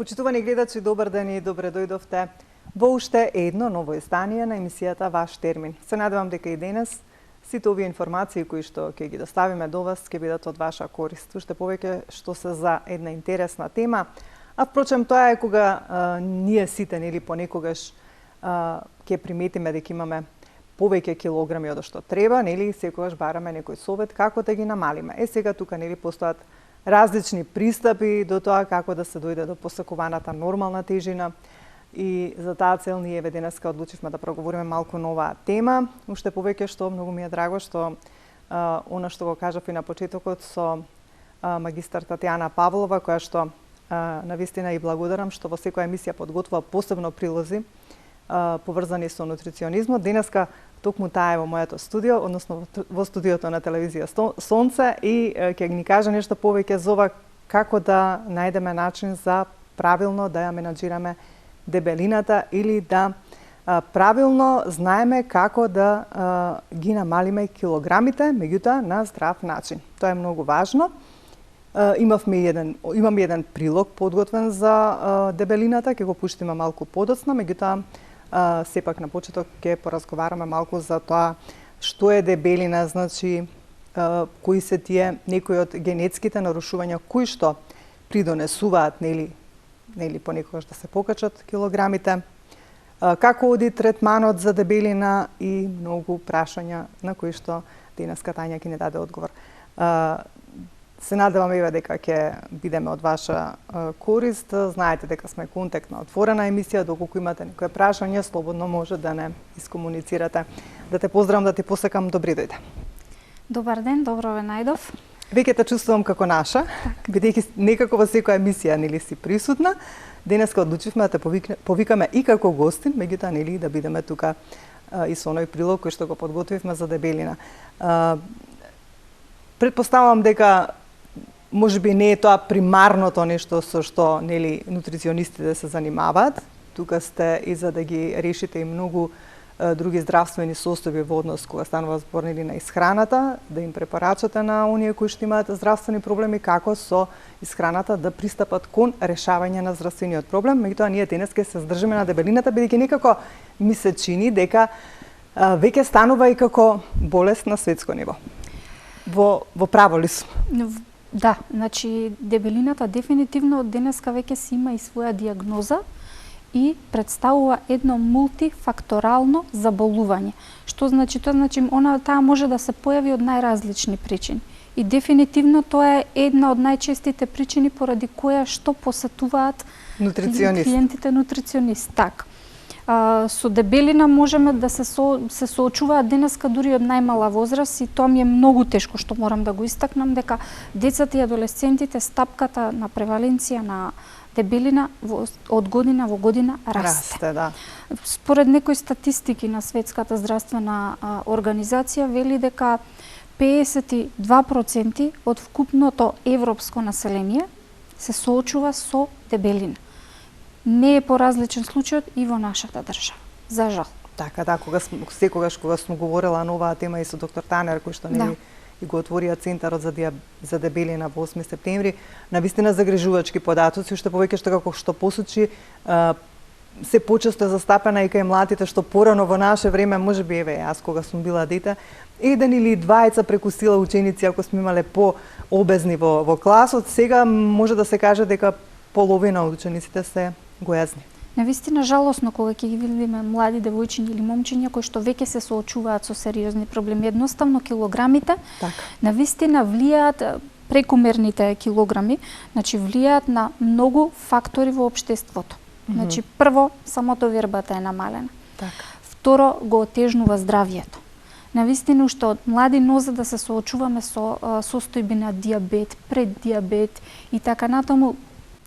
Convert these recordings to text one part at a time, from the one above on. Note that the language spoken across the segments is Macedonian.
Почитувани гледачи, добар ден и добре дојдовте во уште едно ново издание на емисијата Ваш термин. Се надевам дека и денес сите овие информации кои што ќе ги доставиме до вас ќе бидат од ваша корист. Уште повеќе што се за една интересна тема. А впрочем тоа е кога ние сите нели понекогаш ќе приметиме дека имаме повеќе килограми од што треба, нели секогаш бараме некој совет како да ги намалиме. Сега тука нели постојат различни пристапи до тоа како да се дојде до посакуваната нормална тежина и за таа цел ние денеска одлучивме да проговориме малку на оваа тема. Уште повеќе што многу ми е драго што она што го кажав и на почетокот со магистар Татјана Павлова, која што навистина и благодарам што во секоја емисија подготвува посебно прилози поврзани со нутриционизмот. Денеска токму таа е во моето студио, односно во студиото на телевизија Сонце и ќе ни каже нешто повеќе за ова како да најдеме начин за правилно да ја менаџираме дебелината или да правилно знаеме како да ги намалиме килограмите, меѓутоа на здрав начин. Тоа е многу важно. Имам еден прилог подготвен за дебелината, ќе го пуштиме малку подоцна, меѓутоа сепак на почеток ќе поразговараме малку за тоа што е дебелина, значи кои се тие некои од генетските нарушувања кои што придонесуваат нели понекогаш да се покачат килограмите, како оди третманот за дебелина и многу прашања на кои што денеска Тања ќе ни даде одговор. Се надевам дека ќе бидеме од ваша корист. Знаете дека сме контактна отворена емисија, доколку имате некои прашања, слободно може да не искомуницирате. Да те поздравам, да ти посакам добри дојде. Добар ден, добро ве најдов. Веќе те чувствувам како наша, бидејќи некако во секоја емисија нели си присутна. Денеска одлучивме да те повикаме и како гостин, меѓутоа нели да бидеме тука и со оној прилог кој што го подготвивме за дебелина. Претпоставувам дека можеби не е тоа примарното нешто со што нели нутриционистите се занимаваат. Тука сте и за да ги решите и многу други здравствени состојби во однос кога станува збор нели на исхраната, да им препорачате на оние кои што имаат здравствени проблеми како со исхраната да пристапат кон решавање на здравствениот проблем. Меѓутоа ние денес ќе се здржиме на дебелината бидејќи некако ми се чини дека веќе станува и како болест на светско ниво. Во право ли сум? Да, значи дебелината дефинитивно од денеска веќе си има и своја диагноза и представува едно мултифакторално заболување. Што значи тоа? Значи таа може да се појави од најразлични причини. И дефинитивно тоа е една од најчестите причини поради која што посетуваат клиентите нутриционист. Така. Со дебелина можеме да се соочуваат денеска дури од најмала возраст и тоа ми е многу тешко што морам да го истакнам дека децата и адолесцентите стапката на преваленција на дебелина од година во година расте. Да. Според некои статистики на Светската здравствена организација вели дека 52% од вкупното европско население се соочува со дебелина. Не е поразличен случајот и во нашата држава, за жал. Така, да, секогаш кога сум говорела на оваа тема и со доктор Танер, кој што нели и го отворија центарот за дебелина во 8 септември, навистина загрижувачки податоци, уште повеќе што како што посочи се почесто застапена и кај младите што порано во наше време, можеби еве јас кога сум била дете, еден или двајца преку сила ученици ако сме имале по обезни во класот, сега може да се каже дека половина од учениците се гојазни. Навистина жалосно кога ќе ги видиме млади девојчиња или момчиња кои што веќе се соочуваат со сериозни проблеми. Едноставно килограмите навистина влијаат, прекумерните килограми, значи влијаат на многу фактори во општеството. Значи прво самото вербата е намалена. Второ го отежнува здравјето. Навистина уште од млади нозе да се соочуваме со состојби на диабет, преддиабет и така натаму.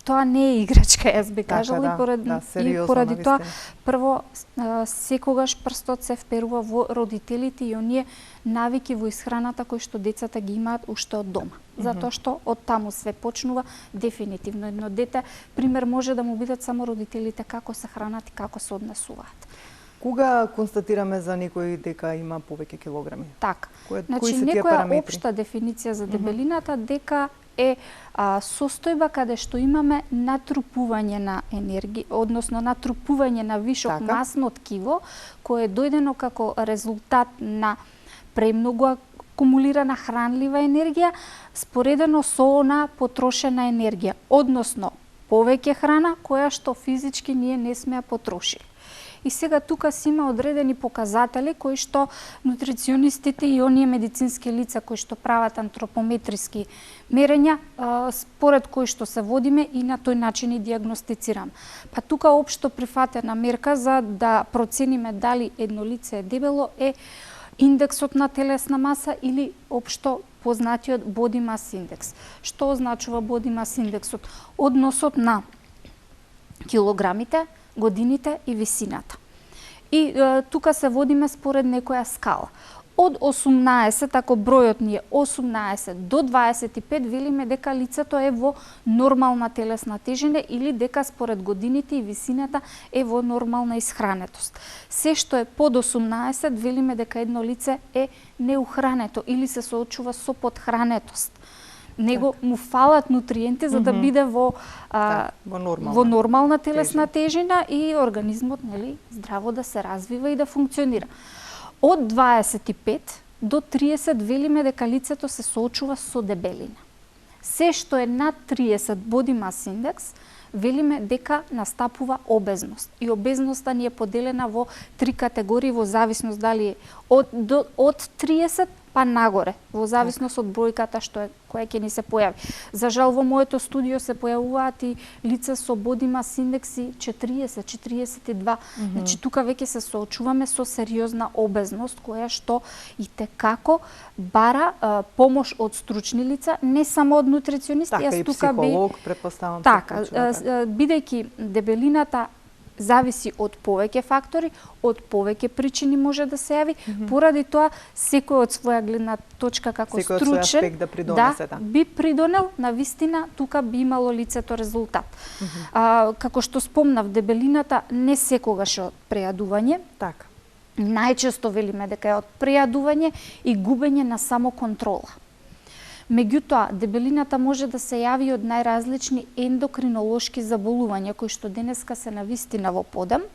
Тоа не е играчка, јас би кажала, и поради тоа прво секогаш прстот се вперува во родителите и оние навики во исхраната кои што децата ги имаат уште од дома. Затоа што од таму све почнува дефинитивно. Едно дете пример може да му бидат само родителите како се хранат и како се однесуваат. Кога констатираме за некој дека има повеќе килограми? Така. Значи некоја општа дефиниција за дебелината дека е состојба каде што имаме натрупување на енергија, односно натрупување на вишок масно ткиво, кое е дојдено како резултат на премногу акумулирана хранлива енергија, споредено со она потрошена енергија, односно повеќе храна која што физички ние не сме ја потрошили. И сега тука си има одредени показатели кои што нутриционистите и оние медицински лица кои што прават антропометриски мерења, според кои што се водиме и на тој начин и дијагностицирам. Па тука општо прифатена мерка за да процениме дали едно лице е дебело е индексот на телесна маса или општо познатиот body mass index. Што означува body mass индексот? Односот на килограмите, годините и висината. И тука се водиме според некоја скала. Од 18, ако бројот ни е 18 до 25, велиме дека лицето е во нормална телесна тежина или дека според годините и висината е во нормална исхранетост. Се што е под 18, велиме дека едно лице е неухрането или се соочува со подхранетост. Него му фалат нутриенти за да биде во нормална телесна тежина и организмот здраво да се развива и да функционира. Од 25 до 30 велиме дека лицето се соочува со дебелина. Се што е над 30 body mass index, велиме дека настапува обезност. И обезноста ни е поделена во 3 категории во зависност дали е од 30 па нагоре, во зависност од бројката која ќе ни се појави. За жал во моето студио се појавуваат и лица со body mass индекси 40-42. Значи тука веќе се соочуваме со сериозна обезност која што итекако бара помош од стручни лица, не само од нутриционисти, така, и психолог, претпоставам. Така, бидејќи дебелината зависи од повеќе фактори, од повеќе причини може да се јави, поради тоа секој од своја гледна точка како стручен би придонел на вистина, тука би имало лицето резултат. Како што спомнав, дебелината не секогаш е од прејадување. Така. Најчесто велиме дека е од прејадување и губење на самоконтрола. Меѓутоа, дебелината може да се јави од најразлични ендокринолошки заболувања, кои што денеска се навистина во подем.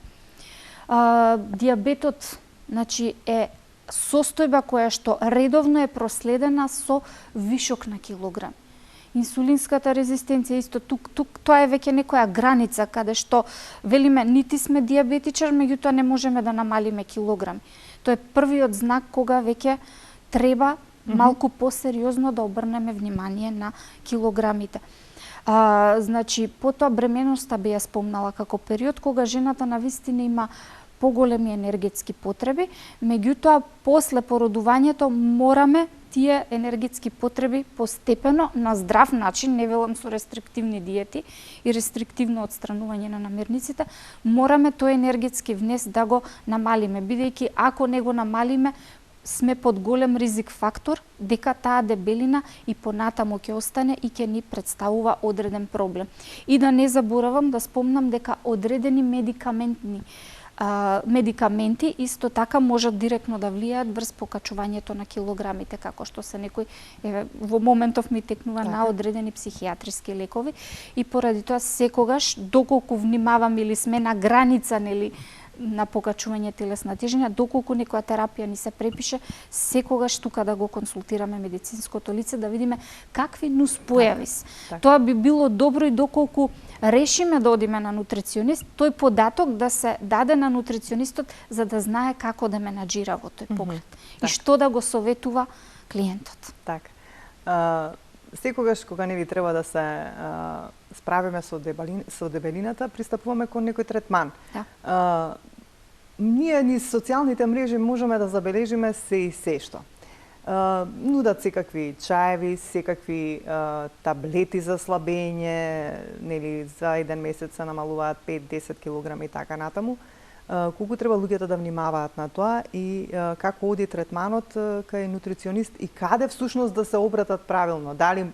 Дијабетот, значи, е состојба која што редовно е проследена со вишок на килограм. Инсулинската резистенција исто тоа е веќе некоја граница каде што велиме нити сме дијабетичар, меѓутоа не можеме да намалиме килограми. Тоа е првиот знак кога веќе треба малку посериозно да обрнеме внимание на килограмите. Значи, потоа бременоста би ја спомнала како период кога жената навистина има поголеми енергетски потреби, меѓутоа после породувањето мораме тие енергетски потреби постепено на здрав начин, не велам со рестриктивни диети и рестриктивно отстранување на намирниците, мораме тој енергетски внес да го намалиме, бидејќи ако не го намалиме, сме под голем ризик фактор дека таа дебелина и понатаму ќе остане и ќе ни представува одреден проблем. И да не заборавам да спомнам дека одредени медикаменти исто така можат директно да влијаат врз покачувањето на килограмите, како што се некои во моментов ми текнува на одредени психијатриски лекови и поради тоа секогаш доколку внимавам или сме на граница на покачување телесна тежина, доколку некоја терапија ни се препише, секогаш тука да го консултираме медицинското лице да видиме какви нуспојави се. Тоа би било добро и доколку решиме да одиме на нутриционист, тој податок да се даде на нутриционистот за да знае како да менаџира во тој поглед и што да го советува клиентот. Така. Секогаш кога не ви треба да се справиме со дебелината, пристапуваме кон некој третман. Ние низ социјалните мрежи можеме да забележиме се и се што. Нудат секакви чаеви, секакви таблети за слабење, нели за еден месец се намалуваат 5-10 килограми и така натаму. Колку треба луѓето да внимаваат на тоа и како оди третманот кај нутриционист и каде всушност да се обратат правилно, дали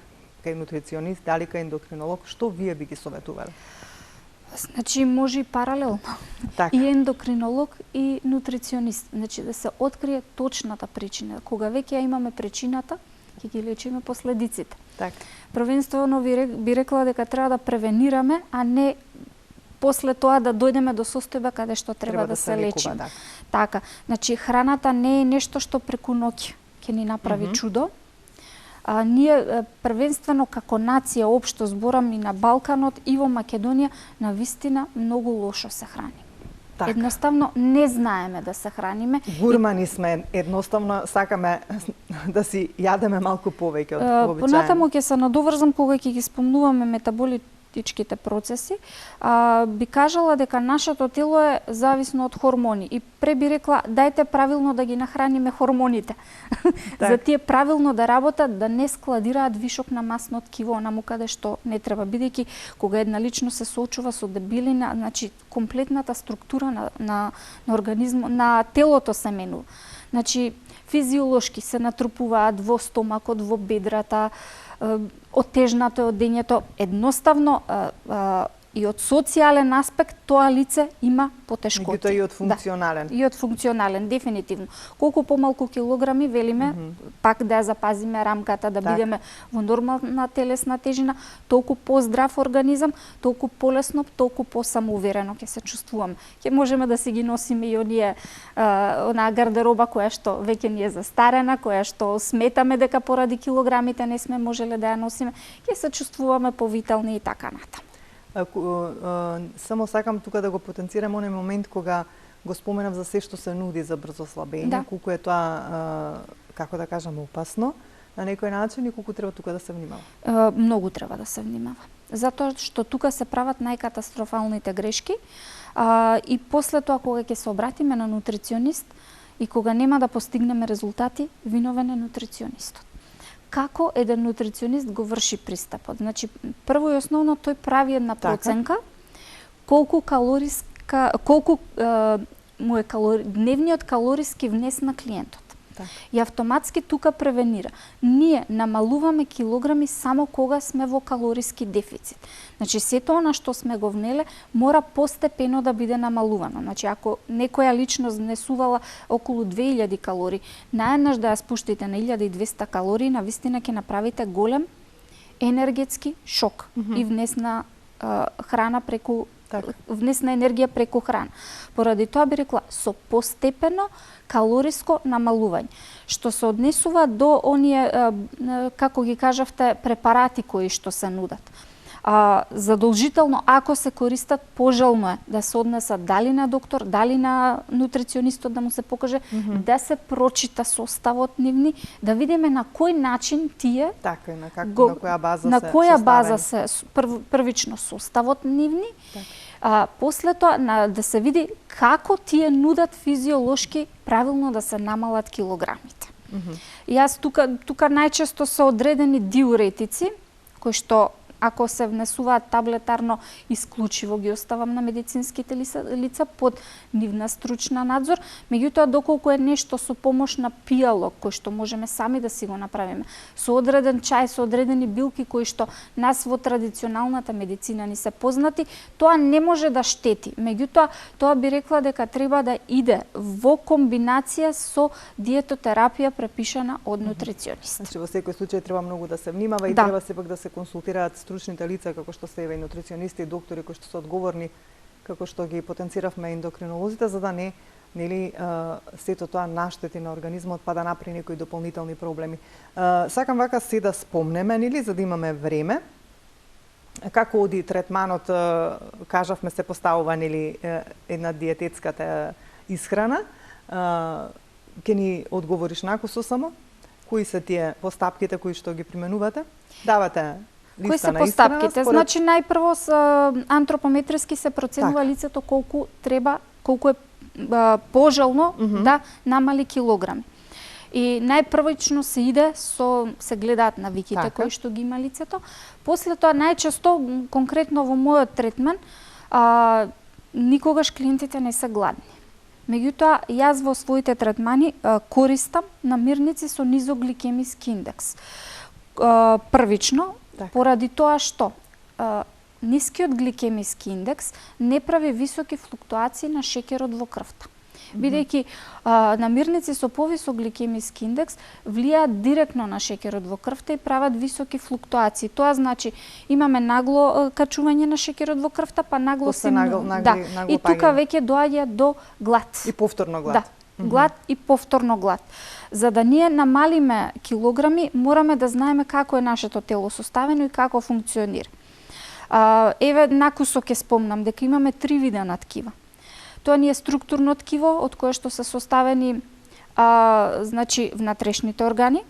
кај нутриционист, дали кај ендокринолог, што вие би ги советувале? Значи може и паралелно. И ендокринолог и нутриционист. Значи да се открие точната причина. Кога веќе ја имаме причината, ќе ги лечиме последиците. Првенствено би рекла дека треба да превенираме, а не после тоа да дојдеме до состојба каде што треба да се лечиме. Да. Така, значи храната не е нешто што преку ноќ ќе ни направи чудо. Ние првенствено како нација, општо зборам и на Балканот и во Македонија, навистина многу лошо се храним. Так. Едноставно не знаеме да се храниме. Гурмани сме, едноставно сакаме да си јадеме малку повеќе од вообичаено. Понатаму ќе се надоврзам кога ќе ги спомнуваме метаболитичките процеси. Би кажала дека нашето тело е зависно од хормони и би рекла дајте правилно да ги нахраниме хормоните. Так. За тие правилно да работат, да не складираат вишок на масно ткиво онаму каде што не треба, бидејќи кога една личност се соочува со дебелина, значи комплетната структура на организмот, на телото се менува. Значи физиолошки се натрупуваат во стомакот, во бедрата, отежнато е одењето, едноставно и од социјален аспект тоа лице има потешкоти. Меѓутоа и од функционален. Да, и од функционален, дефинитивно. Колку помалку килограми велиме, пак да ја запазиме рамката, да бидеме во нормална телесна тежина, толку поздрав организам, толку полесно, толку посамоуверено ќе се чувствуваме. Ќе можеме да си ги носиме и онаа гардероба која што веќе ни е застарена, која што сметаме дека поради килограмите не сме можеле да ја носиме, ќе се чувствуваме повитални и така натаму. Само сакам тука да го потенцирам оној момент кога го споменав за се што се нуди за брзо слабење, колку е тоа, како да кажам, опасно на некој начин и колку треба тука да се внимава. Многу треба да се внимава. Затоа што тука се прават најкатастрофалните грешки и после тоа кога ќе се обратиме на нутриционист и кога нема да постигнеме резултати, виновен е нутриционистот. Како еден нутриционист го врши пристапот? Значи, прво и основно тој прави една проценка колку му е дневниот калориски внес на клиентот. И автоматски тука превенира. Ние намалуваме килограми само кога сме во калориски дефицит. Значи, сето она што сме го внеле мора постепено да биде намалувано. Значи, ако некоја личност внесувала околу 2000 калории, наеднаш да ја спуштите на 1200 калории, навистина ќе направите голем енергетски шок и внес на храна преку внесна енергија преку храна. Поради тоа би рекла со постепено калориско намалување. Што се однесува до оние, како ги кажавте, препарати кои што се нудат. Задолжително, ако се користат, пожелно е да се однесат дали на доктор, дали на нутриционистот да му се покаже, да се прочита составот нивни, да видиме на кој начин тие така, на која база се првично составот нивни, после тоа да се види како тие нудат физиолошки правилно да се намалат килограмите. И јас тука најчесто се одредени диуретици кои што ако се внесуваат таблетарно, исклучиво ги оставам на медицинските лица под нивна стручна надзор. Меѓутоа, доколку е нешто со помош на пијалок, кој што можеме сами да си го направиме, со одреден чај, со одредени билки кои што нас во традиционалната медицина ни се познати, тоа не може да штети. Меѓутоа, тоа би рекла дека треба да иде во комбинација со диетотерапија препишана од нутриционист. Значи, во секој случај треба многу да се внимава и треба сепак да се консултираат стручните лица, како што се и нутриционисти и доктори кои што се одговорни, како што ги потенциравме ендокринолозите, за да не сето тоа наштети на организмот, па да направи некои дополнителни проблеми. Сакам вака се да спомнеме, за да имаме време, како оди третманот, кажавме се поставува една диететската исхрана. Ќе ни одговориш накусо само? Кои се тие постапките кои што ги применувате? Давате кои се постапките? Значи, најпрво антропометриски се проценува лицето колку е пожелно да намали килограми. И најпрвично се иде се гледаат навиките кои што ги има лицето. После тоа најчесто, конкретно во мојот третман, никогаш клиентите не се гладни. Меѓутоа, јас во своите третмани користам намирници со низогликемиски индекс. Првично, поради тоа што нискиот гликемиски индекс не прави високи флуктуации на шеќерот во крвта. Бидејќи намирници со повисок гликемиски индекс влијаат директно на шеќерот во крвта и прават високи флуктуации. Тоа значи имаме нагло качување на шеќерот во крвта, па нагло се и тука веќе доаѓа до глад. И повторно глад. Да. Глад и повторно глад. За да ние намалиме килограми, мораме да знаеме како е нашето тело составено и како функционира. Еве накусок ќе спомнам дека имаме 3 вида на ткива. Тоа ни е структурно ткиво, од кое што се составени значи внатрешните органи.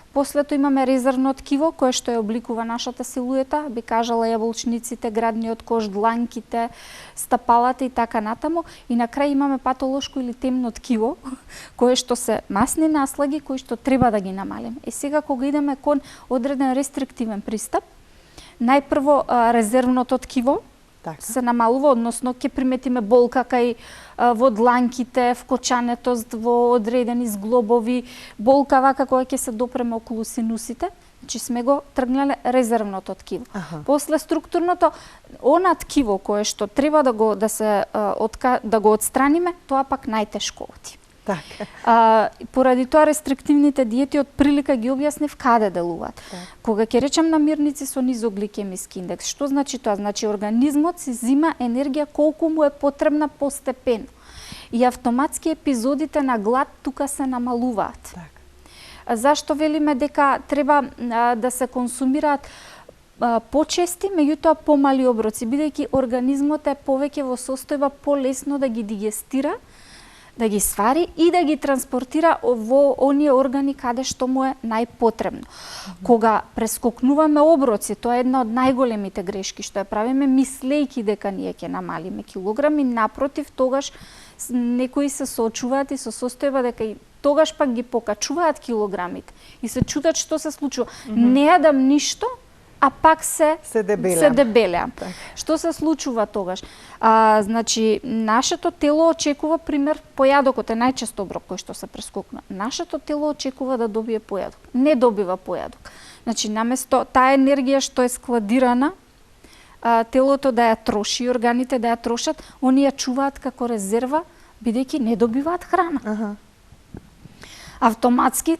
После тоа имаме резервно ткиво, кое што ја обликува нашата силуета, би кажала јаболчниците, градниот кош, дланките, стапалата и така натаму. И на крај имаме патолошко или темно ткиво, кое што се масни наслаги, кои што треба да ги намалиме. И сега кога идеме кон одреден рестриктивен пристап, најпрво резервното ткиво се намалува, односно ќе приметиме болка кај во дланките, вкочанетост во одредени зглобови, болка вака која ќе се допреме околу синусите, значи сме го тргнале резервното ткиво. После структурното, она ткиво кое што треба да го отстраниме, тоа пак најтешко оди. Поради тоа рестриктивните диети од прилика ги објаснив каде делуваат. Кога ќе речем намирници со низок гликемиски индекс, што значи тоа? Значи организмот си зима енергија колку му е потребна постепено. И автоматски епизодите на глад тука се намалуваат. Зашто велиме дека треба да се консумираат почести, меѓутоа помали оброци, бидејќи организмот е повеќе во состојба полесно да ги дигестира, да ги свари и да ги транспортира во оние органи каде што му е најпотребно. Кога прескокнуваме оброци, тоа е една од најголемите грешки што ја правиме, мислејќи дека ние ќе намалиме килограми, напротив, тогаш некои се соочуваат и со состојба дека и тогаш пак ги покачуваат килограмите и се чудат што се случува. Не јадам ништо, а пак се дебелеам. Што се случува тогаш? Значи, нашето тело очекува, пример, појадокот е најчесто оброк кој што се прескокна. Нашето тело очекува да добие појадок. Не добива појадок. Значи, наместо таа енергија што е складирана, телото да ја троши, органите да ја трошат, они ја чуваат како резерва, бидејќи не добиваат храна. Автоматски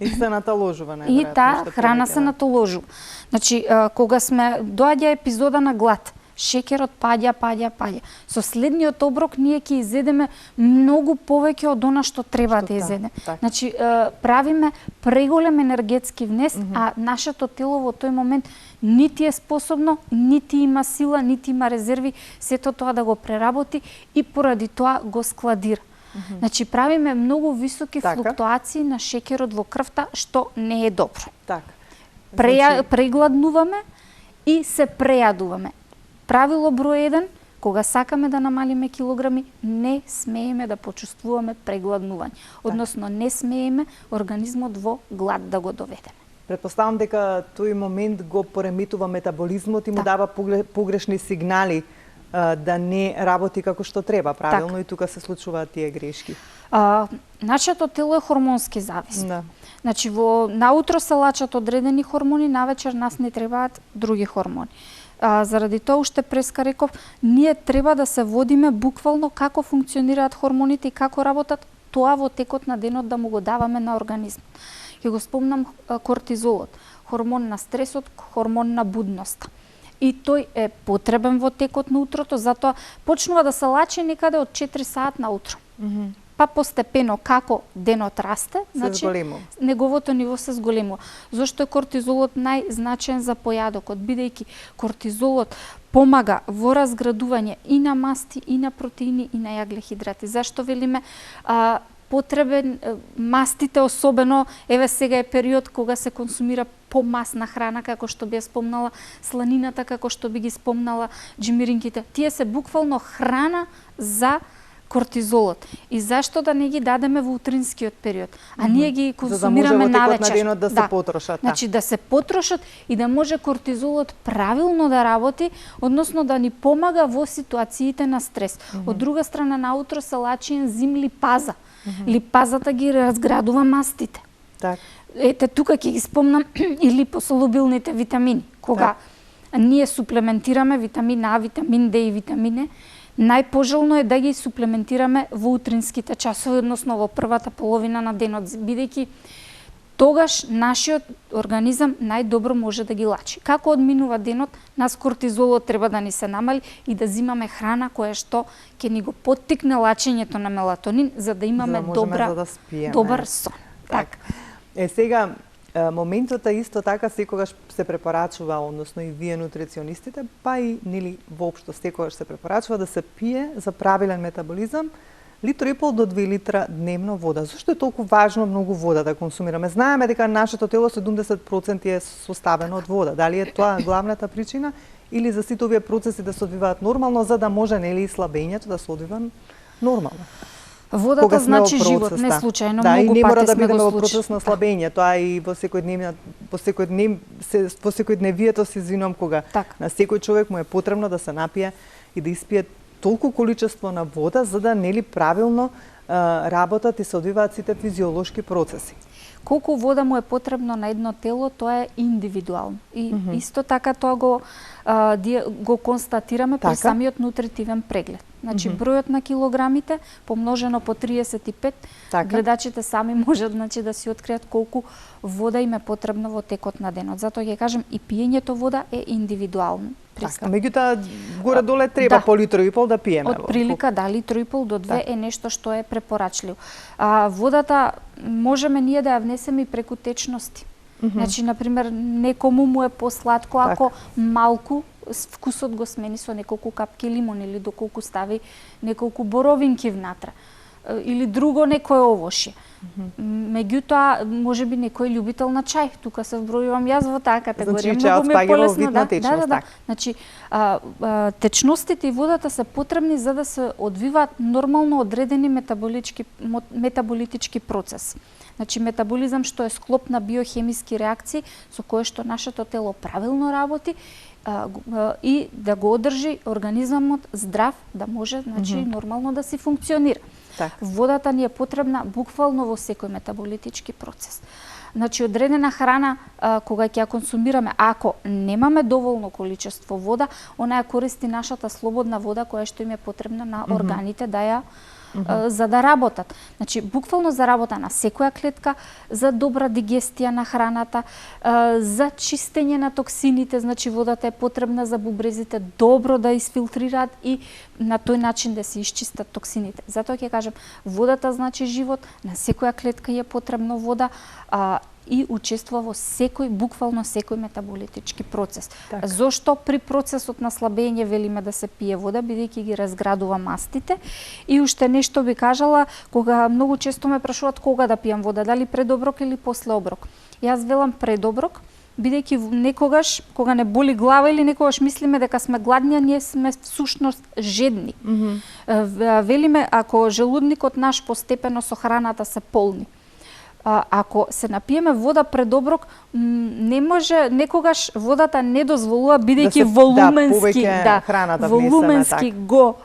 и се наталожува најверојатно. И таа храна се наталожува. Значи, кога доаѓа епизода на глад, шеќерот паѓа. Со следниот оброк ние ќе изедеме многу повеќе од она што треба да изедеме. Значи, правиме преголем енергетски внес, а нашето тело во тој момент нити е способно, нити има сила, нити има резерви, сето тоа да го преработи и поради тоа го складира. Значи, правиме многу високи флуктуации на шеќерот во крвта, што не е добро. Прегладнуваме и се прејадуваме. Правило број 1, кога сакаме да намалиме килограми, не смееме да почувствуваме прегладнување. Односно, не смееме организмот во глад да го доведеме. Претпоставам дека тој момент го пореметува метаболизмот и му дава погрешни сигнали да не работи како што треба, правилно, и тука се случуваат тие грешки. Нашето тело е хормонски зависно. Значи, наутро се лачат одредени хормони, навечер нас не требаат други хормони. Заради тоа, уште преска реков, ние треба да се водиме буквално како функционираат хормоните и како работат, тоа во текот на денот да му го даваме на организмот. Ќе го спомнам кортизолот, хормон на стресот, хормон на будноста. И тој е потребен во текот на утрото, затоа почнува да се лачи некаде од 4 саат на утро. Па постепено како денот расте, значи неговото ниво се зголемува. Зошто е кортизолот најзначаен за појадокот, бидејќи кортизолот помага во разградување и на масти, и на протеини, и на јаглехидрати. Зашто велиме потребен мастите, особено еве сега е период кога се консумира помасна храна, како што би ја спомнала сланината, како што би ги спомнала джимиринките. Тие се буквално храна за кортизолот. И зашто да не ги дадеме во утринскиот период, а ние ги консумираме навечер. За да може во текот на денот да се потрошат. Значи да се потрошат и да може кортизолот правилно да работи, односно да ни помага во ситуациите на стрес. Од друга страна, наутро се лачи ензим липаза. Липазата ги разградува мастите. Ете, тука ќе ги спомнам и липосолубилните витамини. Кога ние суплементираме витамин А, витамин Д и витамин Е, најпожелно е да ги суплементираме во утринските часови, односно во првата половина на денот, бидејќи тогаш нашиот организам најдобро може да ги лачи. Како одминува денот, нас кортизолот треба да ни се намали и да зимаме храна која што ќе ни го поттикне лачењето на мелатонин, за да имаме добар сон. Така. Сега, моментот е исто така секогаш се препорачува, односно и вие нутриционистите, па и нели воопшто секогаш се препорачува да се пие за правилен метаболизам 1,5 до 2 литра дневно вода. Зошто е толку важно многу вода да консумираме? Знаеме дека нашето тело 70% е составено од вода. Дали е тоа главната причина или за сите овие процеси да се одвиваат нормално, за да може нели слабењето да се одвива нормално? Водата значи живот, не случајно, да, многу пати сме го случаи. Да, и не мора да бидеме во процес на слабење, тоа и во секојдневието се извинувам кога на секој човек му е потребно да се напие и да испие толку количество на вода за да нели правилно работат и се одвиваат сите физиолошки процеси. Колку вода му е потребно на едно тело, тоа е индивидуално. И исто така тоа го констатираме при самиот нутритивен преглед. Значи бројот на килограмите помножено по 35, гледачите сами можат да си откријат колку вода им е потребно во текот на денот. Затоа ќе кажем и пиењето вода е индивидуално. Така, меѓутоа горе-доле треба по литро и пол да пиеме. Од прилика литро и пол до 2 е нешто што е препорачливо. Водата можеме ние да ја внесеме и преку течности. Значи, например, некому му е посладко ако малку вкусот го смени со неколку капки лимон или доколку стави неколку боровинки внатре или друго некое овошје. Меѓутоа, можеби некој љубител на чај, тука се вбројувам јас во таа категорија. Значи, многу ми е полесно, да. Значи, течностите и водата се потребни за да се одвиваат нормално одредени метаболитички процеси. Значи, метаболизам што е склоп на биохемиски реакции со кое што нашето тело правилно работи и да го одржи организмот здрав, да може нормално да си функционира. Водата ни е потребна буквално во секој метаболитички процес. Значи, одредена храна, кога ќе ја консумираме, ако немаме доволно количество вода, она ја користи нашата слободна вода, која што им е потребна на органите да ја за да работат. Значи, буквално за работа на секоја клетка, за добра дигестија на храната, за чистење на токсините, значи водата е потребна за бубрезите добро да изфилтрираат и на тој начин да се исчистат токсините. Затоа ќе кажем, водата значи живот, на секоја клетка е потребно вода, и учествува во буквално секој метаболитички процес. Зошто при процесот на слабење велиме да се пие вода, бидејќи ги разградува мастите? И уште нешто би кажала, кога многу често ме прашуваат кога да пијам вода, дали пред оброк или после оброк. Јас велам пред оброк, бидејќи некогаш, кога не боли глава или некогаш мислиме дека сме гладни, а ние сме всушност жедни. Велиме, ако желудникот наш постепено со храната се полни, ако се напиеме вода пред оброк, не може, некогаш водата не дозволува, бидејќи волуменски го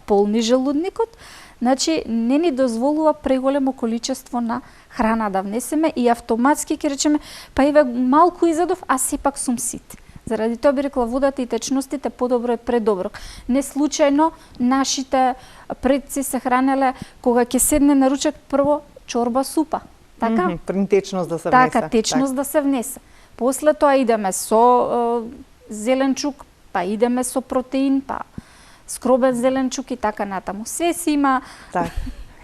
полни желудникот, значи не ни дозволува преголемо количество на храна да внесеме и автоматски ќе речеме, па еве малку изедов, а сепак сум сит. Заради тоа би рекла водата и течностите подобро е пред оброк. Не случајно нашите предци се хранеле кога ќе седне на ручек прво чорба супа. Така? Течност да се внесе. Така, течност да се внесе. После тоа идеме со зеленчук, па идеме со протеин, па скробен зеленчук и така натаму. Се си има... Так.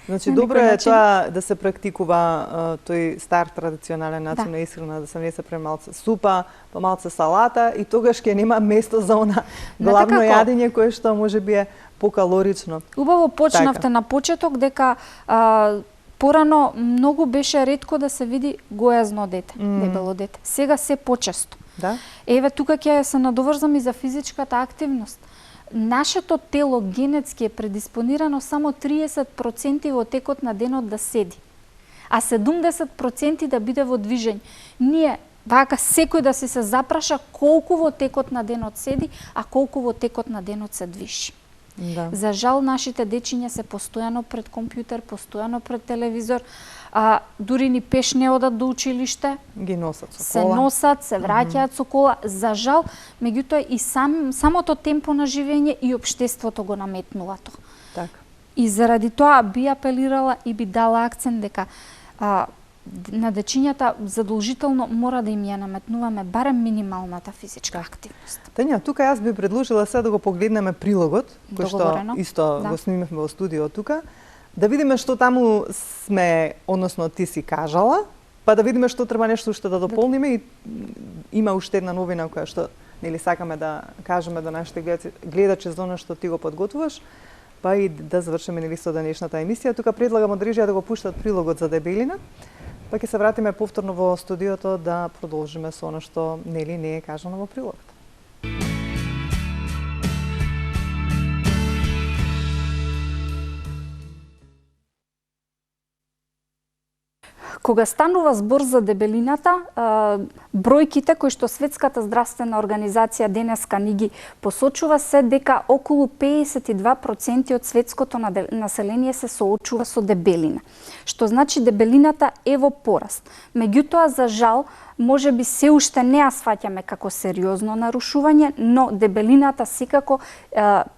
Значи, добро е тоа да се практикува тој стар традиционален начин на исхрана, да се внесе премалце супа, па малце салата и тогаш ќе нема место за она главно јадење кое што можеби е покалорично. Убаво почнавте на почеток дека порано многу беше ретко да се види гојазно дете, дебело дете. Сега се почесто. Да? Еве тука ќе се надоврзам и за физичката активност. Нашето тело генетски е предиспонирано само 30% во текот на денот да седи, а 70% да биде во движење. Ние вака секој да се запраша колку во текот на денот седи, а колку во текот на денот се движи. Да. За жал, нашите дечиња се постојано пред компјутер, постојано пред телевизор, дури ни пеш не одат до училиште. Ги носат со се кола. носат, се враќаат со кола. За жал, меѓутоа и самото темпо на живење и општеството го наметнува тоа. Така. И заради тоа би апелирала и би дала акцент дека на дечињата задолжително мора да им ја наметнуваме барем минималната физичка активност. Тања, тука јас би предложила сега да го погледнеме прилогот, кој што исто го снимавме во студио тука, да видиме што таму сме, односно ти си кажала, па да видиме што треба нешто уште да дополниме и има уште една новина која што нели сакаме да кажеме до нашите гледачи за она што ти го подготвуваш, па и да завршиме нели со денешната емисија. Тука предлагам од режија да го пуштат прилогот за дебелина, па ќе се вратиме повторно во студиото да продолжиме со она што нели не е кажано во прилогот. Кога станува збор за дебелината, бројките кои што Светската здравствена организација денеска ни ги посочува се дека околу 52% од светското население се соочува со дебелина. Што значи дебелината е во пораст. Меѓутоа, за жал, може би се уште не ја сваќаме како сериозно нарушување, но дебелината секако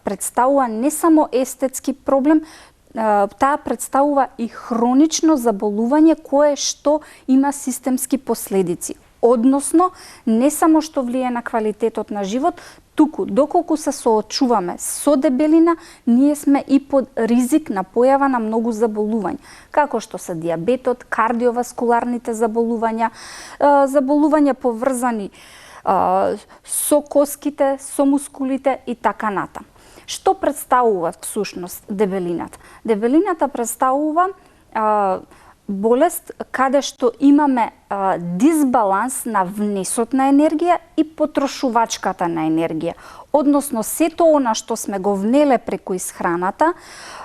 представува не само естетски проблем, таа представува и хронично заболување кое што има системски последици. Односно, не само што влие на квалитетот на живот, туку доколку се соочуваме со дебелина, ние сме и под ризик на појава на многу заболувања, како што се дијабетот, кардиоваскуларните заболувања, заболувања поврзани со коските, со мускулите и така натаму. Што представува всушност дебелината? Дебелината представува болест каде што имаме дисбаланс на внесот на енергија и потрошувачката на енергија. Односно, сето она што сме го внеле преку исхраната,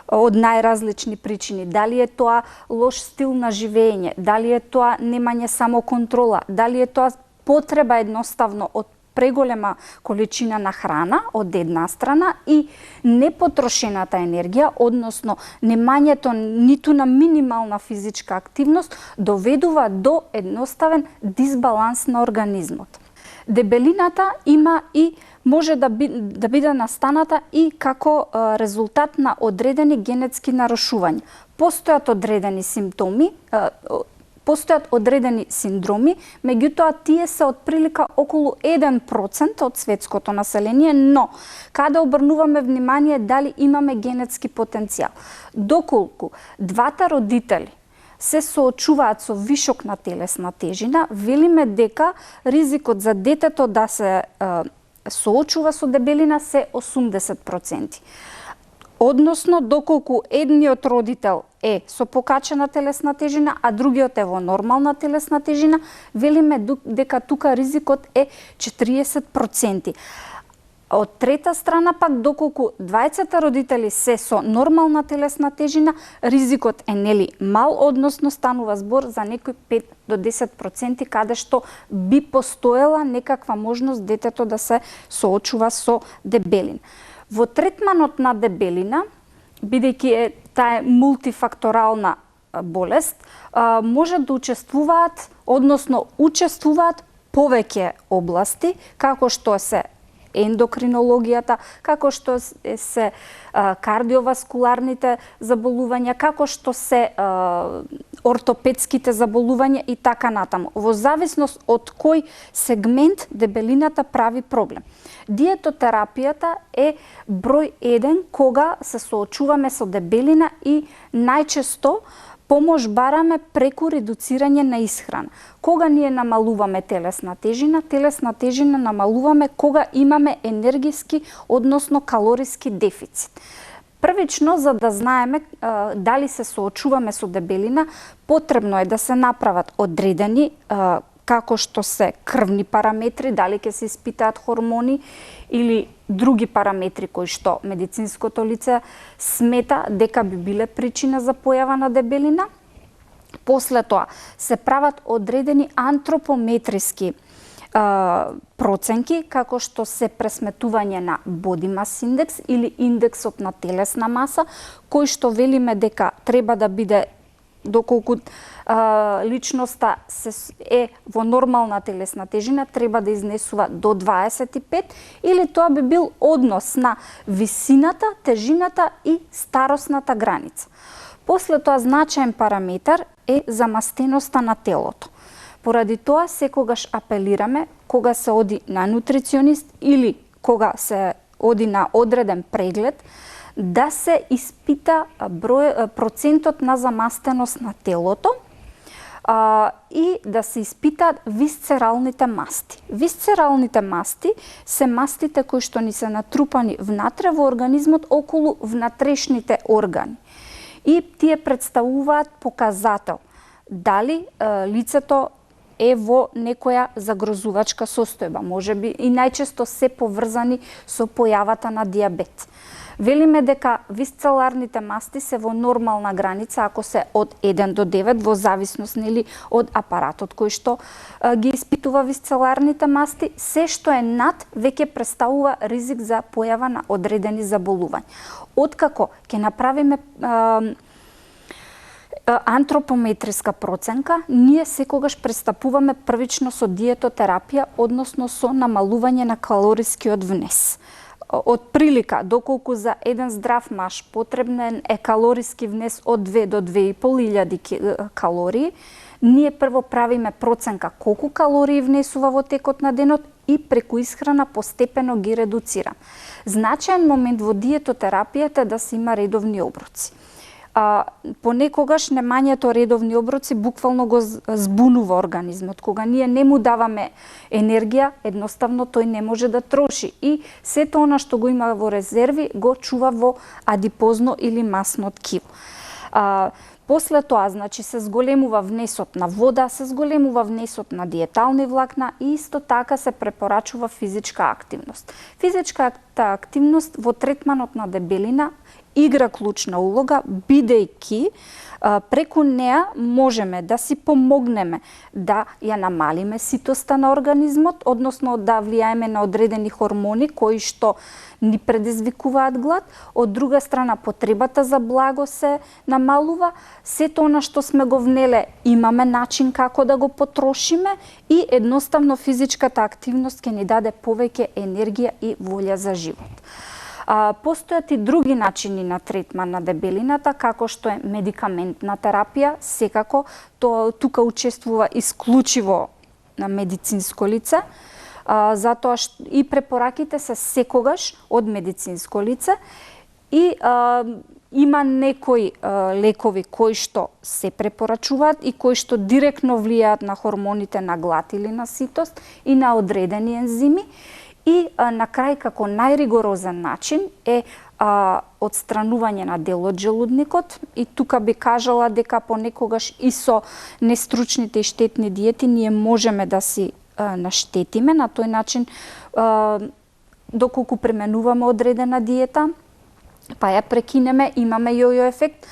од најразлични причини, дали е тоа лош стил на живење, дали е тоа немање самоконтрола, дали е тоа потреба едноставно од преголема количина на храна од една страна и непотрошената енергија, односно немањето ниту на минимална физичка активност, доведува до едноставен дисбаланс на организмот. Дебелината има и може да биде настаната и како резултат на одредени генетски нарушувања. Постојат одредени симптоми, постојат одредени синдроми, меѓутоа тие се отприлика околу 1% од светското население, но каде обрнуваме внимание дали имаме генетски потенцијал. Доколку двата родители се соочуваат со вишок на телесна тежина, велиме дека ризикот за детето да се соочува со дебелина се 80%. Односно, доколку едниот родител е со покачена телесна тежина, а другиот е во нормална телесна тежина, велиме дека тука ризикот е 40%. Од трета страна пак, доколку двајцата родители се со нормална телесна тежина, ризикот е нели мал, односно станува збор за некои 5 до 10% каде што би постоела некаква можност детето да се соочува со дебелина. Во третманот на дебелина, бидејќи таа е мултифакторална болест, може да учествуваат, односно учествуваат повеќе области, како што се ендокринологијата, како што се кардиоваскуларните заболувања, како што се ортопедските заболувања и така натаму. Во зависност од кој сегмент дебелината прави проблем. Диетотерапијата е број 1 кога се соочуваме со дебелина и најчесто помош бараме преку редуцирање на исхрана. Кога ние намалуваме телесна тежина намалуваме кога имаме енергиски, односно калориски дефицит. Првично, за да знаеме дали се соочуваме со дебелина, потребно е да се направат одредени како што се крвни параметри, дали ќе се испитаат хормони или други параметри кои што медицинското лице смета дека би биле причина за појава на дебелина. После тоа се прават одредени антропометриски проценки како што се пресметување на body mass index или индексот на телесна маса, кој што велиме дека треба да биде доколку личноста е во нормална телесна тежина, треба да изнесува до 25, или тоа би бил однос на висината, тежината и старосната граница. После тоа значаен параметар е замастеноста на телото. Поради тоа секогаш апелираме кога се оди на нутриционист или кога се оди на одреден преглед, да се испита процентот на замастеност на телото и да се испитаат висцералните масти. Висцералните масти се мастите кои што ни се натрупани внатре во организмот околу внатрешните органи. И тие представуваат показател дали лицето е во некоја загрозувачка состојба, можеби и најчесто се поврзани со појавата на дијабет. Велиме дека висцеларните масти се во нормална граница ако се од 1 до 9 во зависност нели од апаратот кој што ги испитува висцеларните масти, се што е над веќе представува ризик за појава на одредени заболувања. Откако ќе направиме антропометриска проценка, ние секогаш пристапуваме првично со диетотерапија, односно со намалување на калорискиот внес. Од прилика, доколку за еден здрав маж потребен е калориски внес од 2 до 2.500 калории, ние прво правиме проценка колку калории внесува во текот на денот и преку исхрана постепено ги редуцира. Значаен момент во диетотерапијата е да се има редовни оброци. Понекогаш немањето редовни оброци буквално го збунува организмот. Кога ние не му даваме енергија, едноставно тој не може да троши и сето она што го има во резерви го чува во адипозно или масно ткиво. После тоа, значи, се зголемува внесот на вода, се зголемува внесот на диетални влакна и исто така се препорачува физичка активност. Физичката активност во третманот на дебелина игра клучна улога, бидејќи преку неа можеме да си помогнеме да ја намалиме ситоста на организмот, односно да влијаеме на одредени хормони кои што ни предизвикуваат глад, од друга страна потребата за благо се намалува, сето она што сме го внеле имаме начин како да го потрошиме и едноставно физичката активност ќе ни даде повеќе енергија и волја за живот. Постојат и други начини на третман на дебелината, како што е медикаментна терапија, секако тука учествува исклучиво на медицинско лице, затоа и препораките се секогаш од медицинско лице и има некои лекови кои што се препорачуваат и кои што директно влијаат на хормоните на глад или на ситост и на одредени ензими. И на крај, како најригорозен начин е одстранување на дел од желудникот. И тука би кажала дека понекогаш и со нестручните и штетни диети ние можеме да си наштетиме на тој начин доколку применуваме одредена диета, па ја прекинеме, имаме јојо ефект,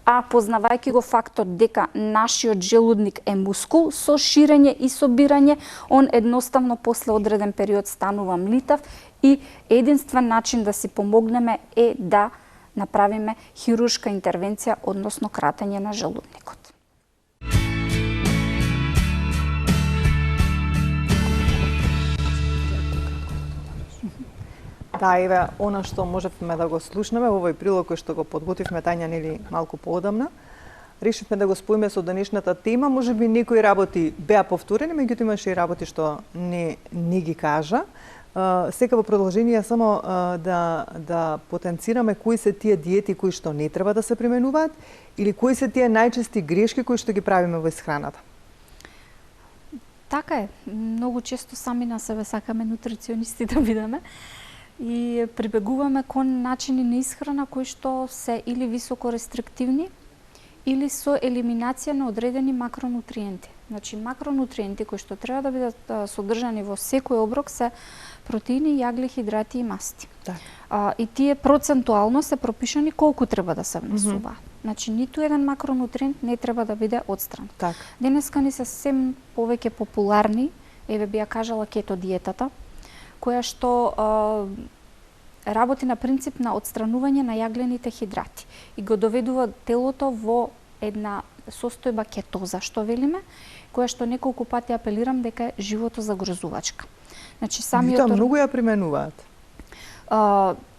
а познавајќи го фактот дека нашиот желудник е мускул, со ширење и собирање, он едноставно после одреден период станува млитав и единствен начин да си помогнеме е да направиме хируршка интервенција, односно кратење на желудникот. Да, еве, она што можевме да го слушнеме во овој прилог кој што го подготвивме Тања нели малку поодамна. Решивме да го споиме со денешната тема, можеби некои работи беа повторени, меѓутоа имаше и работи што не ги кажа. Сега во продолжение само да потенцираме кои се тие диети кои што не треба да се применуваат или кои се тие најчести грешки кои што ги правиме во исхраната. Така е, многу често сами на себе сакаме нутриционисти да бидеме и прибегуваме кон начини на исхрана кои што се или високо рестриктивни или со елиминација на одредени макронутриенти. Значи макронутриенти кои што треба да бидат содржани во секој оброк се протеини, јагли, хидрати и масти. И тие процентуално се пропишани колку треба да се внесуваат. Значи ниту еден макронутриент не треба да биде отстран. Денеска ни се сем повеќе популарни еве би ја кажала кето диетата, која што работи на принцип на отстранување на јаглените хидрати и го доведува телото во една состојба кетоза, што велиме, која што неколку пати апелирам дека е живото загрозувачка. Значи самиот многу ја применуваат.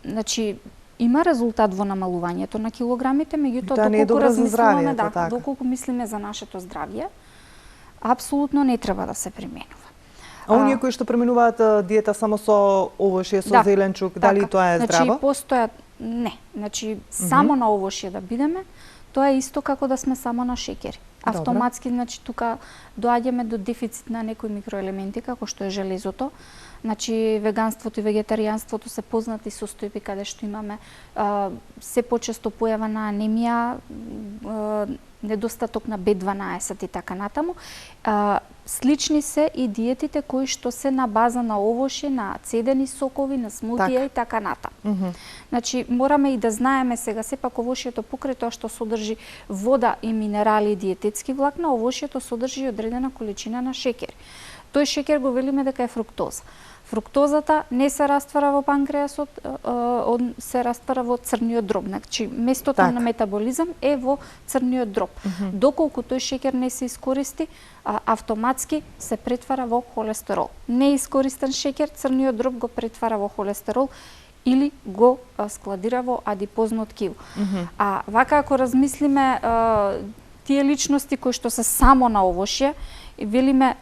Значи има резултат во намалувањето на килограмите, меѓутоа доколку размислуваме, доколку мислиме за нашето здравје, апсолутно не треба да се применува. А оние кои што применуваат диета само со овошје, со зеленчук, дали тоа е здраво? Значи постојат Значи само на овошје да бидеме, тоа е исто како да сме само на шеќери. Автоматски, значи тука доаѓаме до дефицит на некои микроелементи како што е железото. Значи веганството и вегетаријанството се познати состојби каде што имаме се почесто појава на анемија, недостаток на B12 и така натаму. Слични се и диетите кои што се на база на овошје, на цедени сокови, на смутија и така натаму. Значи мораме и да знаеме сега сепак овошјето покрај тоа што содржи вода и минерали и диететски влакна, овошјето содржи одредена количина на шеќер. Тој шеќер го велиме дека е фруктоза. Фруктозата не се раствара во панкреасот, се раствара во црниот дроб. Значи, местото на метаболизам е во црниот дроб. Доколку тој шеќер не се искористи, автоматски се претвара во холестерол. Неискористен шеќер, црниот дроб го претвара во холестерол или го складира во адипозно ткиво. А вака ако размислиме тие личности кои што се само на овошје, велиме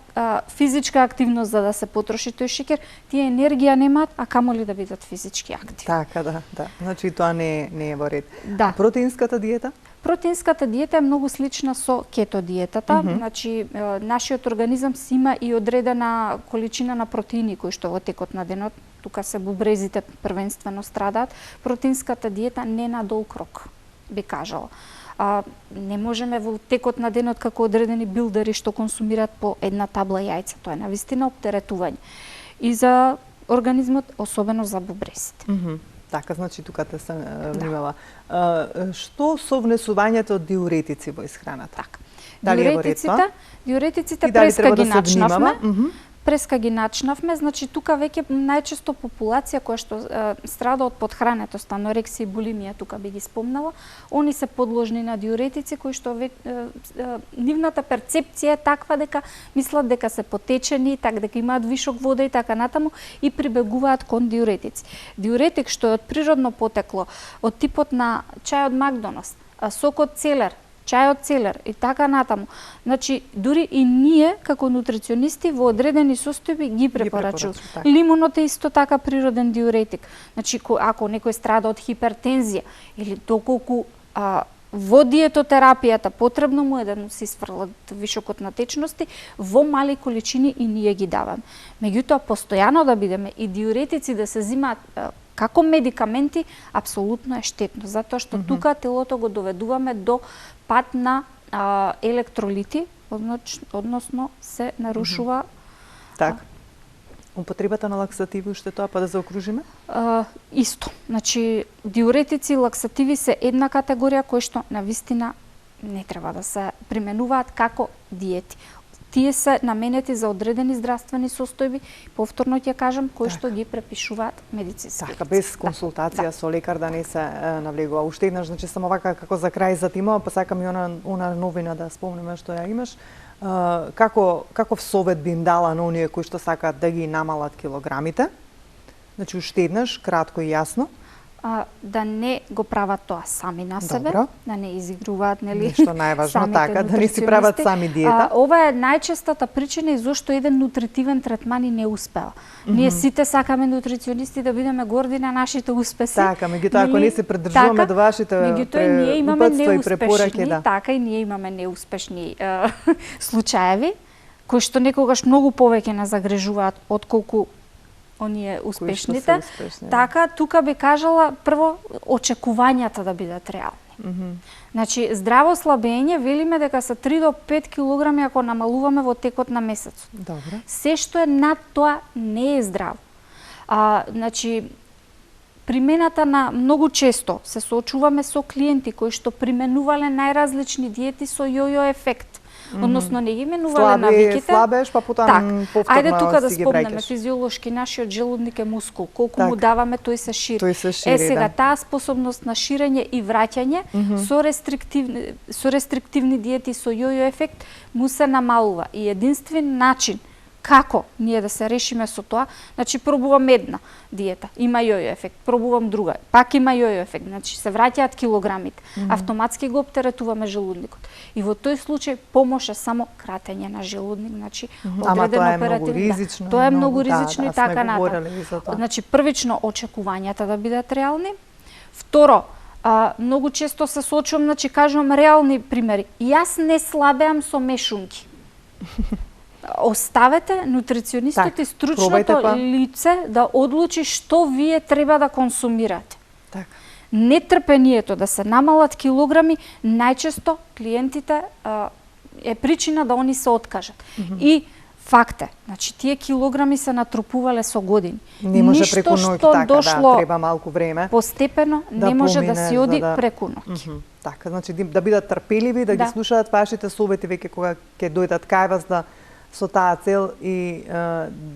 физичка активност за да се потроши тој шеќер, тие енергија немаат, а камоли да бидат физички активни. Така, да. Значи тоа не е во ред. Да. Протеинската диета? Протеинската диета е многу слична со кето диетата. Значи, нашиот организам си има и одредена количина на протеини кои што во текот на денот, тука се бубрезите првенствено страдаат. Протеинската диета не на долг рок, би кажала. Не можеме во текот на денот како одредени билдери што консумираат по една табла јајца. Тоа е навистина оптеретување. И за организмот, особено за бубрезите. Така, значи тука те се внимава. Што со внесувањето диуретици во исхраната? Така. Диуретиците преска ги начнавме. Преска ги начнавме, значи тука веќе најчесто популација која што страда од подхранетост, анорексија и булимија, тука би ги спомнала, они се подложни на диуретици кои што нивната перцепција е таква дека мислат дека се потечени, така дека имаат вишок вода и така натаму и прибегуваат кон диуретици. Диуретик што е од природно потекло, од типот на чај од Макдоналдс, сокот Целер, чајот Целер и така натаму. Значи, дури и ние, како нутриционисти, во одредени состојби ги препорачуваме. Лимонот е исто така природен диуретик. Значи, ако некој страда од хипертензија или доколку во диетотерапијата потребно му е да му се isfрлат вишокот на течности, во мали количини и ние ги даваме. Меѓутоа, постојано да бидеме и диуретици да се зимаат како медикаменти, апсолутно е штетно, затоа што тука телото го доведуваме до пат на електролити, односно се нарушува. Така. Употребата на лаксативи уште тоа, па да заокружиме? Исто. Значи, диуретици и лаксативи се една категорија кои што навистина не треба да се применуваат како диети. Тие се наменети за одредени здравствени состојби, повторно ќе кажам, кои што ги препишуваат медицински. Така, без консултација со лекар да не се навлегува. Уште еднаш, значи само вака како за крај затима, па сакам и она новина да спомнеме што ја имаш. Каков совет би им дала на оние кои што сакаат да ги намалат килограмите? Значи уште еднаш, кратко и јасно. Да не го прават тоа сами на себе, да не изигруваат, нели? Нешто најважно, така, да не си прават сами диета. Ова е најчестата причина и зошто еден нутритивен третман и не успева. Ние сите сакаме нутрионисти да бидеме горди на нашите успеси. Така, меѓутоа ако не се придржуваме до вашите упатства и препораки, да. Така и ние имаме неуспешни случаеви кои што некогаш многу повеќе нас загрежуваат отколку оние успешните. Така, тука би кажала прво очекувањата да бидат реални. Значи, здраво слабење велиме дека се 3 до 5 килограми ако намалуваме во текот на месецот. Добре. Се што е над тоа не е здраво. Значи, примената на многу често се соочуваме со клиенти кои што применувале најразлични диети со јојо ефект. односно не ги менувале навиките. Слабеш, па потоа повторно ајде тука да си ги спомнеме, враќаш. физиолошки нашиот желудник е мускул, колку му даваме тој се шири. Тој се шири, сега таа способност на ширење и враќање со рестриктивни диети, со јојо ефект му се намалува и единствен начин како ние да се решиме со тоа, значи пробувам една диета, има јојо ефект, пробувам друга, пак има јојо ефект, значи се враќаат килограмите, автоматски го оптеретуваме желудникот. И во тој случај помош е само кратење на желудник, значи одредено оперативно. Тоа е многу ризично и така натаму. Значи првично очекувањата да бидат реални. Второ, многу често се соочувам, значи кажувам реални примери. Јас не слабеам со мешунки. Оставете нутриционистот и стручното лице да одлучи што вие треба да консумирате. Нетрпението да се намалат килограми, најчесто клиентите е причина да они се откажат. И факт е, значи тие килограми се натрупувале со години. Не може преку ноќ, така да, треба малку време. Постепено не може да се оди преку ноќ. Така, значи да бидат трпеливи, да ги слушаат вашите совети веќе кога ќе дојдат кај вас, да со таа цел и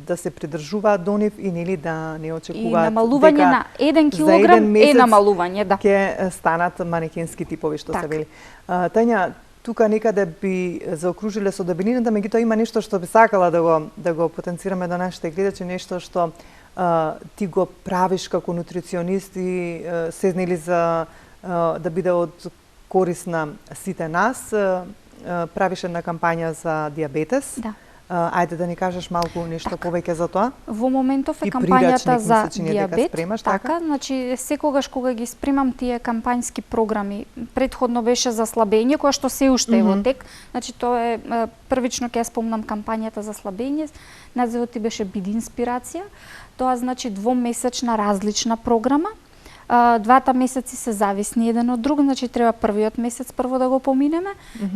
да се придржуваат до нив и нели да не очекуваат и намалување на 1 килограм е намалување, да. Ќе станат манекенски типови, што се вели. Тања, тука некаде би заокружиле со дебелината, меѓутоа има нешто што би сакала да го потенцираме до нашите гледачи, нешто што ти го правиш како нутриционист и се нели за да биде од корис на сите нас. Правиш една кампања за диабетес. Да. Ајде да ни кажеш малку нешто повеќе за тоа. Во моментов е кампањата за диабет. Така, значи секогаш кога ги спремам тие кампањски програми, претходно беше за слабење, која што се уште е во тек. Значи тоа е првично ќе спомнам кампањата за слабење. Називот ти беше Биди инспирација. Тоа значи двомесечна различна програма. Двата месеци се зависни еден од друг, значи треба првиот месец прво да го поминеме,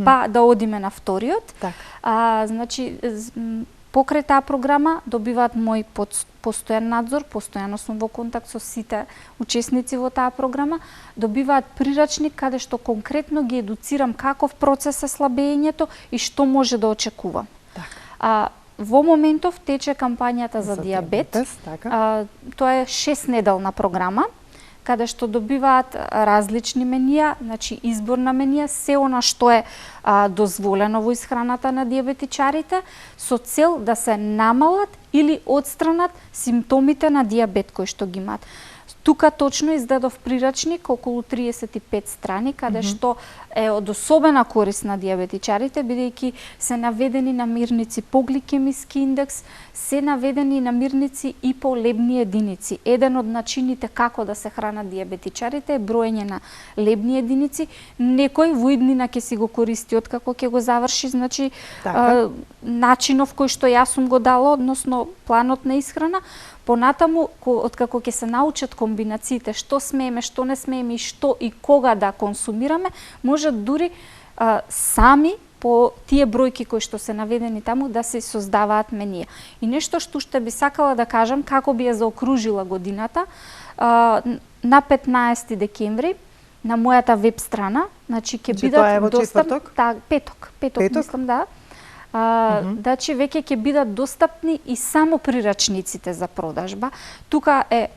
па да одиме на вториот. Значи покрај таа програма добиваат мој постојан надзор, постојано сум во контакт со сите учесници во таа програма, добиваат прирачник каде што конкретно ги едуцирам каков процес е слабењето и што може да очекувам. Во моментов тече кампањата за диабет. Тоа е 6-неделна програма, каде што добиваат различни менија, значи избор на менија, се она што е дозволено во исхраната на диабетичарите, со цел да се намалат или отстранат симптомите на диабет кои што ги имаат. Тука точно издадов прирачник околу 35 страни, каде што е од особена корис на диабетичарите, бидејќи се наведени намирници по гликемиски индекс, се наведени намирници и по лебни единици. Еден од начините како да се хранат диабетичарите е броење на лебни единици. Некој во иднина ќе си го користи откако ќе го заврши, значи начинов кој што јас сум го дала, односно планот на исхрана. Понатаму, откако ќе се научат комбинациите, што смееме, што не смееме и што и кога да консумираме, можат дури сами по тие бројки кои што се наведени таму да се создаваат менија. И нешто што уште би сакала да кажам, како би ја заокружила годината, на 15 декември на мојата веб страна, значи ќе бидат достапни, петок, мислам, да. Значи веќе ќе бидат достапни и само прирачниците за продажба. Тука е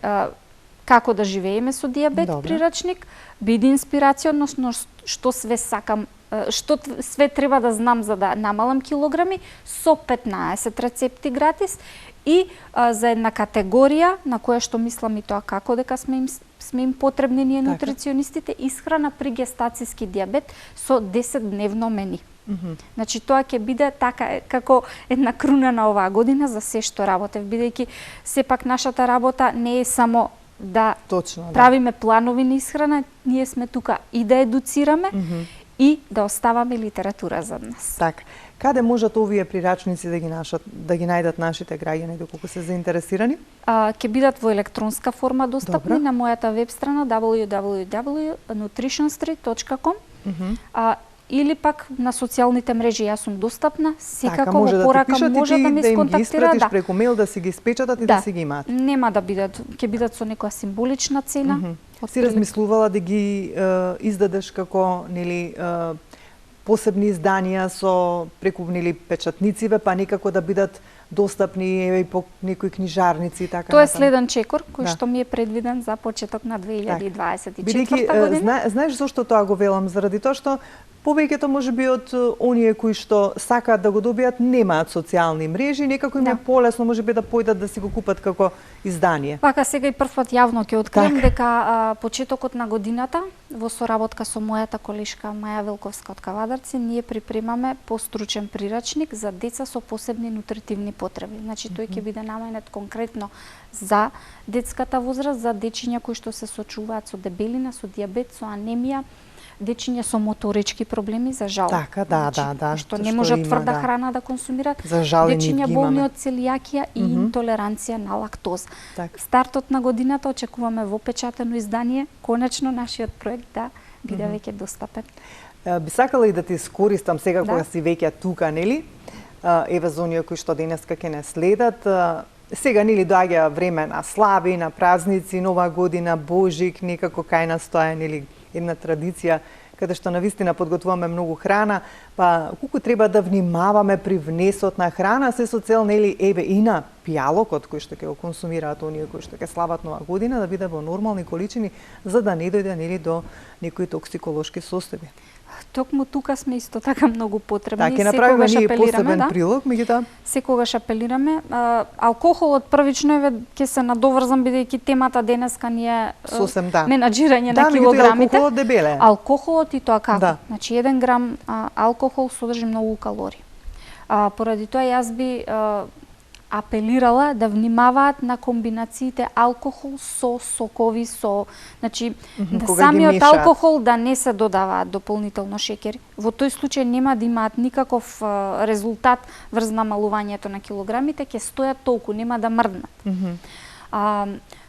како да живееме со диабет прирачник, Биди инспирација, односно што све сакам, што све треба да знам за да намалам килограми, со 15 рецепти гратис и за една категорија на која што мислам и тоа како дека сме им потребни ние нутриционистите, исхрана при гестацијски диабет со 10-дневно мени. Значи тоа ќе биде така како една круна на оваа година за се што работев, бидејќи сепак нашата работа не е само да правиме планови на исхрана, ние сме тука и да едуцираме и да оставаме литература за нас. Така. Каде можат овие прирачници да ги најдат нашите граѓани доколку се заинтересирани? Ќе бидат во електронска форма достапни на мојата веб страна www.nutritionstreet.com. Или пак на социјалните мрежи јас сум достапна, секако во порака може да ме сконтактира, да преку мејл да си ги испечатат и да си ги имаат. Нема да бидат, ќе бидат со некоја символична цена. Си размислувала да ги издадеш како нели посебни изданија со преку печатнициве, па некако да бидат достапни и по некои книжарници и така. Тоа е следен чекор кој што ми е предвиден за почеток на 2024 година. Знаеш зошто тоа го велам? Заради тоа што повеќето можеби од оние кои што сакаат да го добијат немаат социјални мрежи, некако им е полесно можеби да појдат да си го купат како издание. Пака сега и првпат јавно ќе открием дека почетокот на годината во соработка со мојата колешка Маја Велковска од Кавадарци ние припремаме постручен прирачник за деца со посебни нутритивни потреби. Значи тој ќе биде наменет конкретно за детската возраст, за дечиња кои што се сочуваат со дебелина, со дијабет, со анемија, дечиња со моторички проблеми, за жал. Така, да. Што не можат тврда храна да консумираат. За жал дечиња болни од целијакија и интолеранција на лактоза. Стартот на годината очекуваме во печатено издание, конечно нашиот проект да биде веќе достапен. Би сакала и да ти искористам сега кога си веќе тука, нели? Еве за оние кои што денеска ќе не следат, сега нели доаѓа време на слави, на празници, Нова година, Божик, некако кај нас тоа е нели една традиција каде што навистина подготвуваме многу храна, па колку треба да внимаваме при внесот на храна, се со цел нели еве и на пијалокот кој што ќе го консумираат оние кои што ќе слават Нова година да биде во нормални количини за да не дојде нели до некои токсиколошки состојби. Токму тука сме исто така многу потребни. Ќе направиме ние посебен прилог, меѓутоа секогаш апелираме. Алкохолот првично еве ќе се надоврзам бидејќи темата денеска ни е менаџирање на килограмите. Алкохолот дебеле. Алкохолот и тоа како? Значи 1 грам алкохол содржи многу калории. Поради тоа јас би апелирала да внимаваат на комбинациите алкохол со сокови, значи самиот алкохол да не се додаваат дополнително шеќери. Во тој случај нема да имаат никаков резултат врз намалувањето на килограмите, ќе стојат толку, нема да мрднат.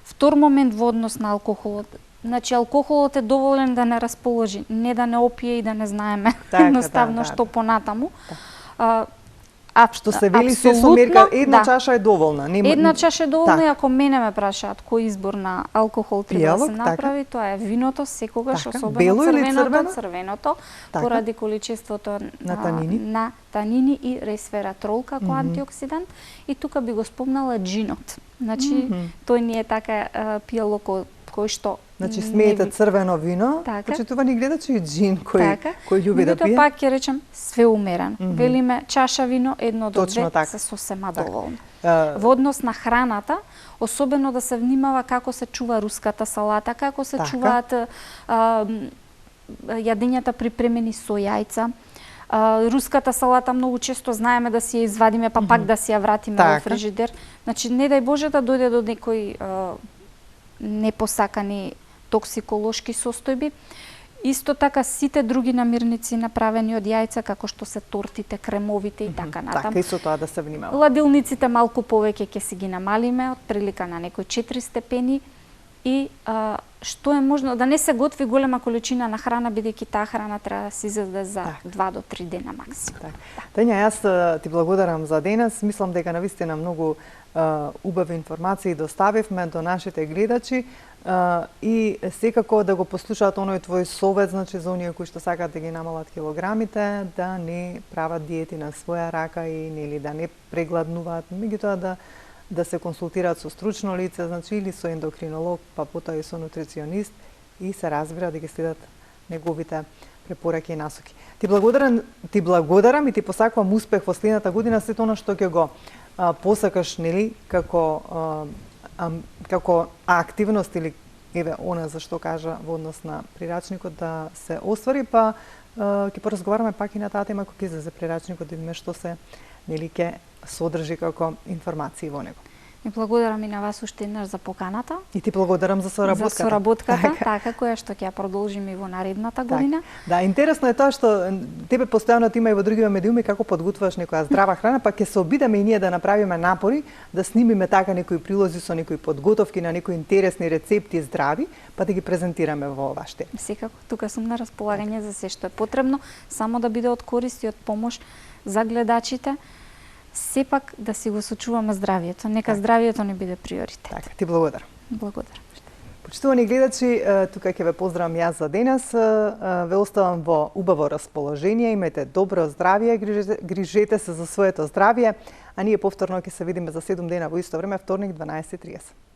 Втор момент во однос на алкохолот. Значи алкохолот е доволен да не расположи, не да не опие и да не знаеме едноставно што понатаму. Што се вели се со мерка, една чаша е доволна. Една чаша е доволна и ако мене ме прашаат кој избор на алкохол треба да се направи, тоа е виното секогаш, особено црвеното, поради количеството на танини и ресвератрол како антиоксидант. И тука би го спомнала джинот. Значи тој не е така пијалок кој што значи смеете црвено вино, почитувани гледачи и джин кој љуби да пие. Пак ќе речем све умерено. Велиме чаша вино 1 до 2 се сосема доволно. Во однос на храната, особено да се внимава како се чува руската салата, како се чуваат јадењата припремени со јајца. Руската салата многу често знаеме да си ја извадиме, па пак да си ја вратиме во фрижидер. Значи не дај Боже да дојде до некој непосакани токсиколошки состојби. Исто така сите други намирници направени од јајца, како што се тортите, кремовите и така натаму. Така и со тоа да се внимава. Ладилниците малку повеќе ќе си ги намалиме, од прилика на некои 4 степени и што е можно да не се готви голема количина на храна, бидејќи таа храна треба да се изеде за 2 до 3 дена максимум. Тања, јас ти благодарам за денес. Мислам дека навистина многу убави информации доставивме до нашите гледачи и секако да го послушаат оној твој совет, значи за оние кои што сакаат да ги намалат килограмите, да не прават диети на своја рака и нели да не прегладнуваат, меѓутоа да се консултираат со стручно лице, значи или со ендокринолог, па потоа и со нутриционист и се разбира да ги следат неговите препораки и насоки. Ти благодарам и ти посакувам успех во следната година, сето она што ќе го посакаш, нели, како активност или еве она за што кажа во однос на прирачникот да се оствари, па ќе поразговараме пак и на таа тема кога ќе излезе прирачникот, да видиме што се нели ќе содржи како информации во него. И благодарам и на вас уште еднаш за поканата. И ти благодарам за соработката. За соработката, така која што ќе ја продолжиме и во наредната година. Да, интересно е тоа што тебе постојано ти има и во другиве медиуми како подготвуваш некоја здрава храна, па ќе се обидеме и ние да направиме напори да снимиме така некои прилози со некои подготовки на некои интересни рецепти здрави, па да ги презентираме во оваа штема. Секако, тука сум на располагање за се што е потребно, само да биде од корист и од помош за гледачите. Сепак да си го сочуваме здравието. Нека здравието не биде приоритет. Така, ти благодарам. Благодарам. Почитувани гледачи, тука ќе ве поздравам јас за денес. Ве оставам во убаво расположение, имајте добро здравје, грижете се за своето здравје, а ние повторно ќе се видиме за 7 дена во исто време, вторник 12:30.